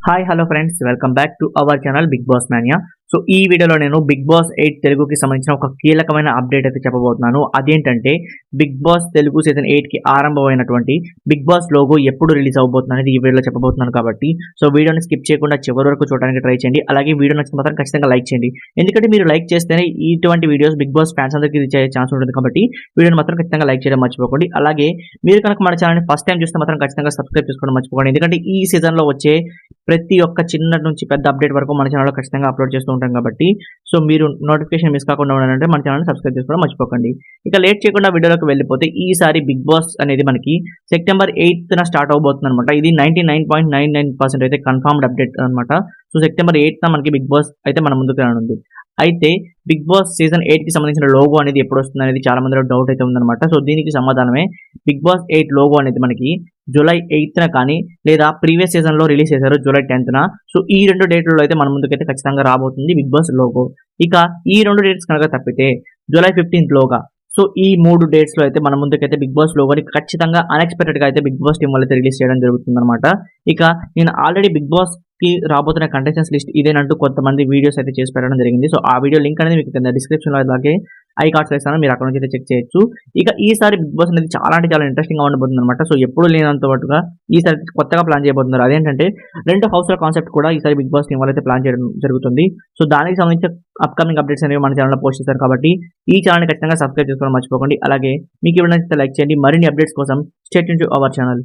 Hi hello friends, welcome back to our channel Bigg Boss mania. So ఈ వీడియోలో నేను big boss 8 తెలుగుకి సంబంధించిన ఒక కీలకమైన అప్డేట్ అయితే చెప్పబోతున్నాను. అదేంటంటే బిగ్ బాస్ తెలుగు సీజన్ 8కి ఆరంభమైనటువంటి బిగ్ బాస్ లోగో ఎప్పుడు రిలీజ్ అవబోతుంది అనేది ఈ వీడియోలో చెప్పబోతున్నాను. కాబట్టి సో వీడియోని స్కిప్ చేయకుండా చివరి వరకు చూడడానికి ట్రై చేయండి. అలాగే వీడియో నచ్చిన మాత్రం ఖచ్చితంగా లైక్ చేయండి. ఎందుకంటే మీరు లైక్ చేస్తేనే ఇటువంటి వీడియోస్ బిగ్ బాస్ ఫ్యాన్స్ అందరికీ రీచ్ అయ్యే ఛాన్స్ ఉంటుంది. కాబట్టి వీడియోని మాత్రం ఖచ్చితంగా లైక్ చేయడం మర్చిపోకండి. అలాగే మీరు కనుక మన ఛానల్ని ఫస్ట్ టైం చూస్తే మాత్రం ఖచ్చితంగా సబ్స్క్రైబ్ చేసుకోవడం మర్చిపోకండి. ఎందుకంటే ఈ సీజన్లో వచ్చే ప్రతి ఒక్క చిన్న నుంచి పెద్ద అప్డేట్ వరకు మన ఛానల్లో ఖచ్చితంగా అప్లోడ్ చేస్తూ ఉంటాం. కాబట్టి సో మీరు నోటిఫికేషన్ మిస్ కాకుండా ఉండాలంటే మన ఛానల్ సబ్స్క్రైబ్ చేసుకోవడం మర్చిపోకండి. ఇక లేట్ చేయకుండా వీడియోలోకి వెళ్ళిపోతే ఈసారి బిగ్ బాస్ అనేది మనకి సెప్టెంబర్ 8న స్టార్ట్ అవబోతుంది అనమాట. ఇది 99.99% అయితే కన్ఫర్మ్డ్ అప్డేట్ అనమాట. సో సెప్టెంబర్ 8న మనకి బిగ్ బాస్ అయితే మన ముందుకు రానుంది. అయితే బిగ్ బాస్ సీజన్ 8కి సంబంధించిన లోగో అనేది ఎప్పుడు వస్తుంది అనేది చాలా మందిలో డౌట్ అయితే ఉందన్నమాట. సో దీనికి సమాధానమే బిగ్ బాస్ 8 లోగో అనేది మనకి జూలై 8న కానీ లేదా ప్రీవియస్ సీజన్లో రిలీజ్ చేశారు జూలై 10న. సో ఈ రెండు డేట్లలో అయితే మన ముందుకైతే ఖచ్చితంగా రాబోతుంది బిగ్ బాస్ లోగో. ఇక ఈ రెండు డేట్స్ కనుక తప్పితే జూలై 15th లోగా సో ఈ 3 డేట్స్లో అయితే మన ముందుకైతే బిగ్ బాస్ లోగోని ఖచ్చితంగా అన్ఎక్స్పెక్టెడ్గా అయితే బిగ్ బాస్ టీం వాళ్ళు అయితే రిలీజ్ చేయడం జరుగుతుంది అనమాట. ఇక నేను ఆల్రెడీ బిగ్ బాస్ కి రాబోతున్న కంటెస్టెంట్స్ లిస్ట్ ఇదేనంటూ కొంతమంది వీడియోస్ అయితే చేసి పెట్టడం జరిగింది. సో ఆ వీడియో లింక్ అనేది మీకు కింద డిస్క్రిప్షన్లో అలాగే ఐ కార్డ్స్ వేస్తాను, మీరు అక్కడ నుంచి అయితే చెక్ చేయొచ్చు. ఇక ఈసారి బిగ్ బాస్ అనేది చాలా అంటే చాలా ఇంట్రెస్టింగ్గా ఉండబోతుంది అనమాట. సో ఎప్పుడు లేనంత పాటుగా ఈసారి కొత్తగా ప్లాన్ చేయబోతున్నారు. అదేంటంటే 2 హౌస్ల కాన్సెప్ట్ కూడా ఈసారి బిగ్ బాస్ టీం వాళ్ళు అయితే ప్లాన్ చేయడం జరుగుతుంది. సో దానికి సంబంధించిన అప్కమింగ్ అప్డేట్స్ అనేవి మన ఛానల్లో పోస్ట్ చేస్తారు. కాబట్టి ఈ ఛానల్ని ఖచ్చితంగా సబ్స్క్రైబ్ చేసుకోవడం మర్చిపోకండి. అలాగే మీకు ఎవరైనా లైక్ చేయండి. మరిన్ని అప్డేట్స్ కోసం stay tune to our channel.